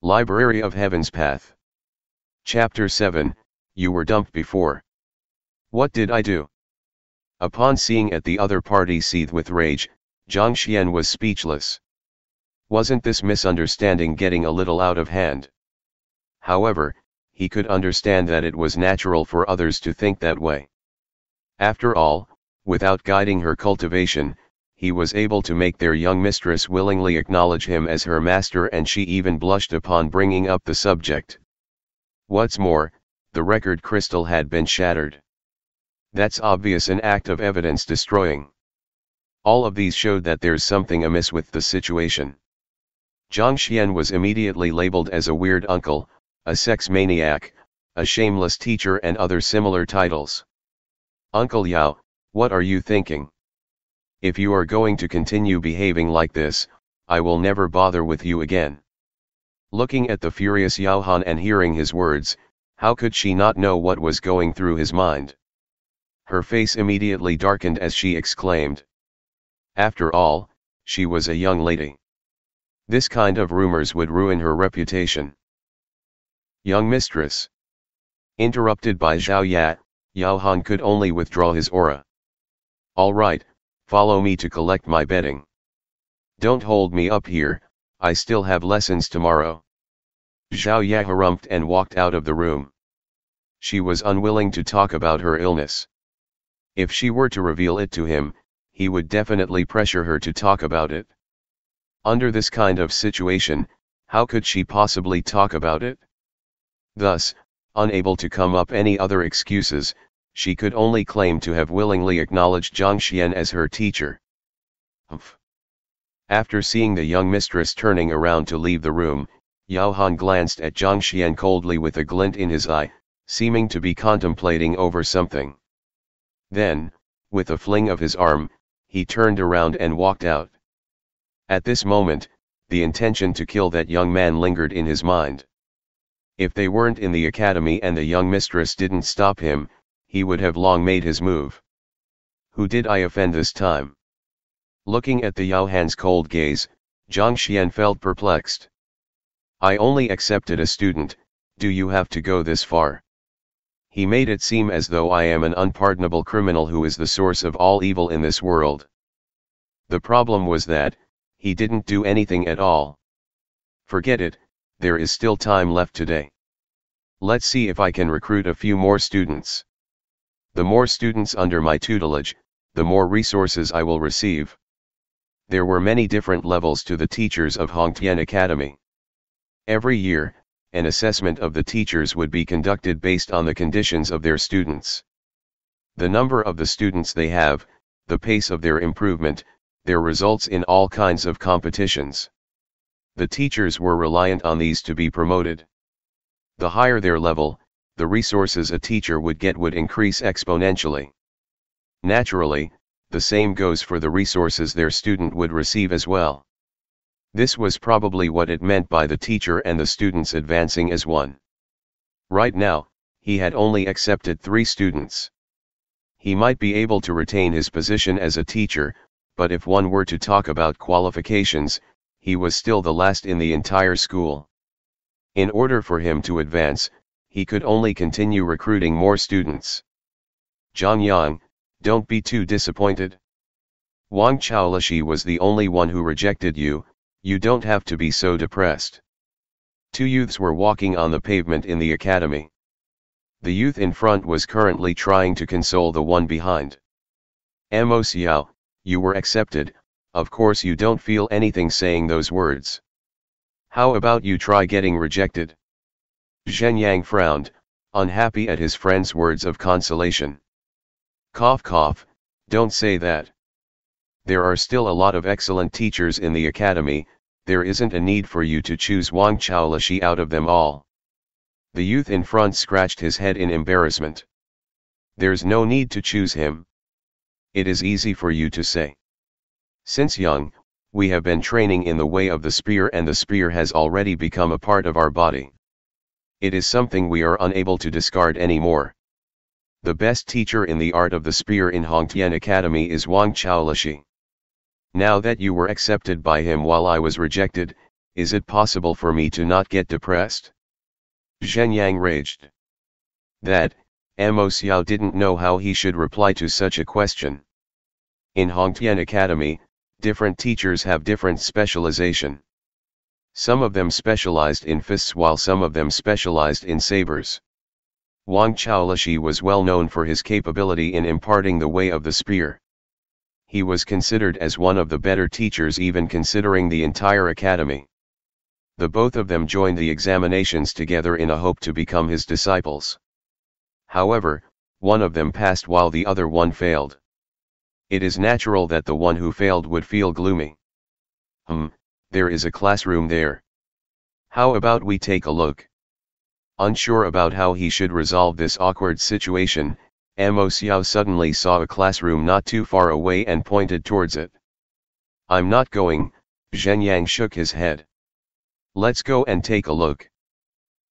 Library of Heaven's Path. Chapter 7, You were dumped before. What did I do? Upon seeing at the other party seethe with rage, Zhang Xuan was speechless. Wasn't this misunderstanding getting a little out of hand? However, he could understand that it was natural for others to think that way. After all, without guiding her cultivation, he was able to make their young mistress willingly acknowledge him as her master, and she even blushed upon bringing up the subject. What's more, the record crystal had been shattered. That's obvious, an act of evidence destroying. All of these showed that there's something amiss with the situation. Zhang Xuan was immediately labeled as a weird uncle, a sex maniac, a shameless teacher, and other similar titles. Uncle Yao, what are you thinking? If you are going to continue behaving like this, I will never bother with you again. Looking at the furious Yao Han and hearing his words, how could she not know what was going through his mind? Her face immediately darkened as she exclaimed. After all, she was a young lady. This kind of rumors would ruin her reputation. Young mistress. Interrupted by Zhao Ya, Yao Han could only withdraw his aura. All right, follow me to collect my bedding. Don't hold me up here, I still have lessons tomorrow. Zhao Ya harumphed and walked out of the room. She was unwilling to talk about her illness. If she were to reveal it to him, he would definitely pressure her to talk about it. Under this kind of situation, how could she possibly talk about it? Thus, unable to come up any other excuses, she could only claim to have willingly acknowledged Zhang Xuan as her teacher. Humph. After seeing the young mistress turning around to leave the room, Yao Han glanced at Zhang Xuan coldly with a glint in his eye, seeming to be contemplating over something. Then, with a fling of his arm, he turned around and walked out. At this moment, the intention to kill that young man lingered in his mind. If they weren't in the academy and the young mistress didn't stop him, he would have long made his move. Who did I offend this time? Looking at the Yao Han's cold gaze, Zhang Xuan felt perplexed. I only accepted a student, do you have to go this far? He made it seem as though I am an unpardonable criminal who is the source of all evil in this world. The problem was that, he didn't do anything at all. Forget it, there is still time left today. Let's see if I can recruit a few more students. The more students under my tutelage, the more resources I will receive. There were many different levels to the teachers of Hongtian Academy. Every year, an assessment of the teachers would be conducted based on the conditions of their students. The number of the students they have, the pace of their improvement, their results in all kinds of competitions. The teachers were reliant on these to be promoted. The higher their level, the resources a teacher would get would increase exponentially. Naturally, the same goes for the resources their student would receive as well. This was probably what it meant by the teacher and the students advancing as one. Right now, he had only accepted 3 students. He might be able to retain his position as a teacher, but if one were to talk about qualifications, he was still the last in the entire school. In order for him to advance, he could only continue recruiting more students. Zhang Yang, don't be too disappointed. Wang Chaolishi was the only one who rejected you, you don't have to be so depressed. 2 youths were walking on the pavement in the academy. The youth in front was currently trying to console the one behind. Mo Xiao, you were accepted, of course you don't feel anything saying those words. How about you try getting rejected? Zhen Yang frowned, unhappy at his friend's words of consolation. Cough cough, don't say that. There are still a lot of excellent teachers in the academy, there isn't a need for you to choose Wang Chaolishi out of them all. The youth in front scratched his head in embarrassment. There's no need to choose him. It is easy for you to say. Since young, we have been training in the way of the spear, and the spear has already become a part of our body. It is something we are unable to discard anymore. The best teacher in the art of the spear in Hongtian Academy is Wang Chaolishi. Now that you were accepted by him while I was rejected, Is it possible for me to not get depressed? Zhenyang raged. That, Mo Xiao didn't know how he should reply to such a question. In Hongtian Academy, different teachers have different specialization. Some of them specialized in fists while some of them specialized in sabers. Wang Chaolishi was well known for his capability in imparting the way of the spear. He was considered as one of the better teachers even considering the entire academy. The both of them joined the examinations together in a hope to become his disciples. However, one of them passed while the other one failed. It is natural that the one who failed would feel gloomy. There is a classroom there. How about we take a look? Unsure about how he should resolve this awkward situation, Mo Xiao suddenly saw a classroom not too far away and pointed towards it. I'm not going, Zhenyang shook his head. Let's go and take a look.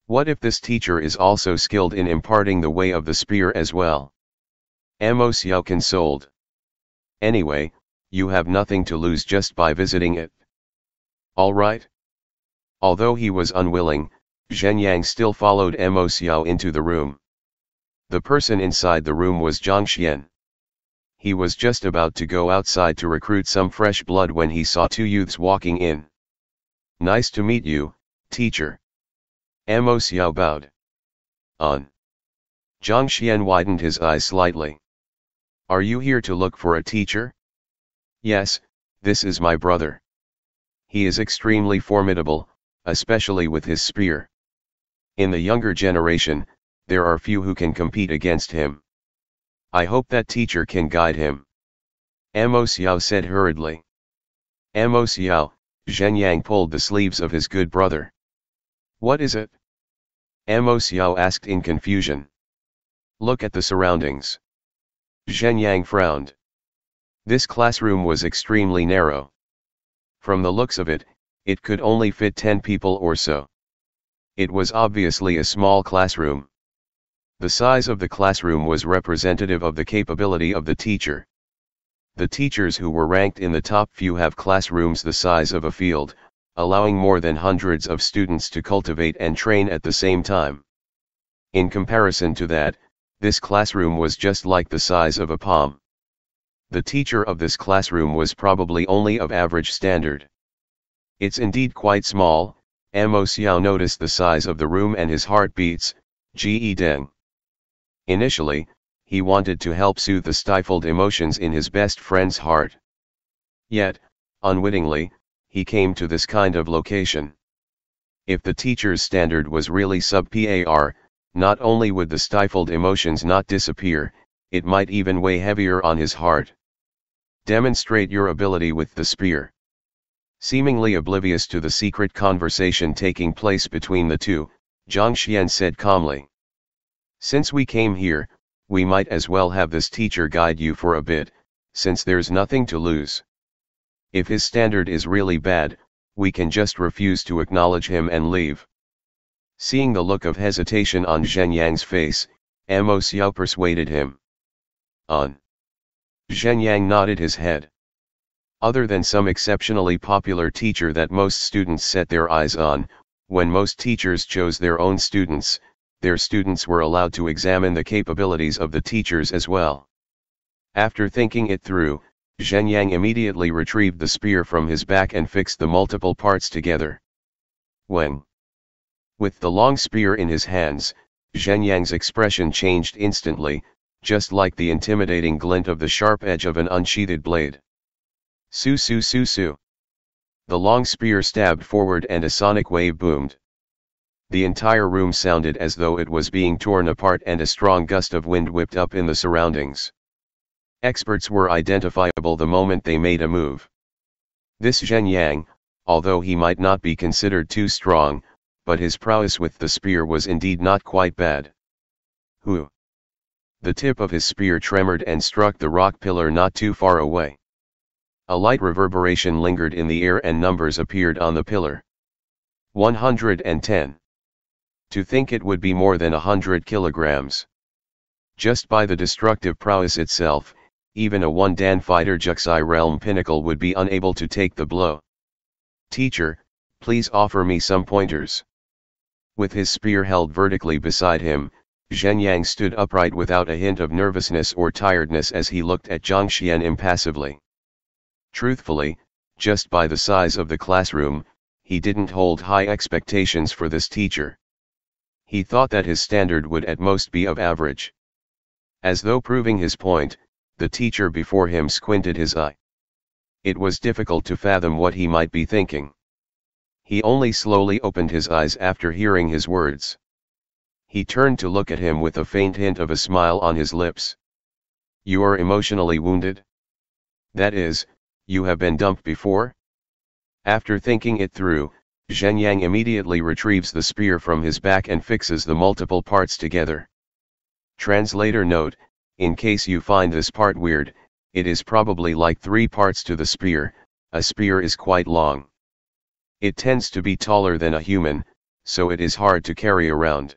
What if this teacher is also skilled in imparting the way of the spear as well? Mo Xiao consoled. Anyway, you have nothing to lose just by visiting it. All right? Although he was unwilling, Zhenyang still followed Mo Xiao into the room. The person inside the room was Zhang Xuan. He was just about to go outside to recruit some fresh blood when he saw two youths walking in. Nice to meet you, teacher. Mo Xiao bowed. Zhang Xuan widened his eyes slightly. Are you here to look for a teacher? Yes, this is my brother. He is extremely formidable, especially with his spear. In the younger generation, there are few who can compete against him. I hope that teacher can guide him. Mo Xiao said hurriedly. Mo Xiao, Zhenyang pulled the sleeves of his good brother. What is it? Mo Xiao asked in confusion. Look at the surroundings. Zhenyang frowned. This classroom was extremely narrow. From the looks of it, it could only fit 10 people or so. It was obviously a small classroom. The size of the classroom was representative of the capability of the teacher. The teachers who were ranked in the top few have classrooms the size of a field, allowing more than hundreds of students to cultivate and train at the same time. In comparison to that, this classroom was just like the size of a palm. The teacher of this classroom was probably only of average standard. It's indeed quite small. Mo Xiao noticed the size of the room and his heart beats, Ge Deng. Initially, he wanted to help soothe the stifled emotions in his best friend's heart. Yet, unwittingly, he came to this kind of location. If the teacher's standard was really sub-par, not only would the stifled emotions not disappear, it might even weigh heavier on his heart. Demonstrate your ability with the spear. Seemingly oblivious to the secret conversation taking place between the two, Zhang Xuan said calmly. Since we came here, we might as well have this teacher guide you for a bit, since there's nothing to lose. If his standard is really bad, we can just refuse to acknowledge him and leave. Seeing the look of hesitation on Zhenyang's face, Mo Xiao persuaded him. Zhenyang nodded his head. Other than some exceptionally popular teacher that most students set their eyes on, when most teachers chose their own students, their students were allowed to examine the capabilities of the teachers as well. After thinking it through, Zhenyang immediately retrieved the spear from his back and fixed the multiple parts together. When, with the long spear in his hands, Zhenyang's expression changed instantly, just like the intimidating glint of the sharp edge of an unsheathed blade. Su su su su. The long spear stabbed forward and a sonic wave boomed. The entire room sounded as though it was being torn apart and a strong gust of wind whipped up in the surroundings. Experts were identifiable the moment they made a move. This Zhenyang, although he might not be considered too strong, but his prowess with the spear was indeed not quite bad. Who? The tip of his spear tremored and struck the rock pillar not too far away. A light reverberation lingered in the air and numbers appeared on the pillar. 110. To think it would be more than 100 kilograms. Just by the destructive prowess itself, even a one-dan fighter Juxi realm pinnacle would be unable to take the blow. Teacher, Please offer me some pointers. With his spear held vertically beside him, Zhenyang stood upright without a hint of nervousness or tiredness as he looked at Zhang Xuan impassively. Truthfully, just by the size of the classroom, he didn't hold high expectations for this teacher. He thought that his standard would at most be of average. As though proving his point, the teacher before him squinted his eye. It was difficult to fathom what he might be thinking. He only slowly opened his eyes after hearing his words. He turned to look at him with a faint hint of a smile on his lips. You are emotionally wounded? That is, you have been dumped before? After thinking it through, Zhenyang immediately retrieves the spear from his back and fixes the multiple parts together. Translator note, in case you find this part weird, it is probably like 3 parts to the spear. A spear is quite long. It tends to be taller than a human, so it is hard to carry around.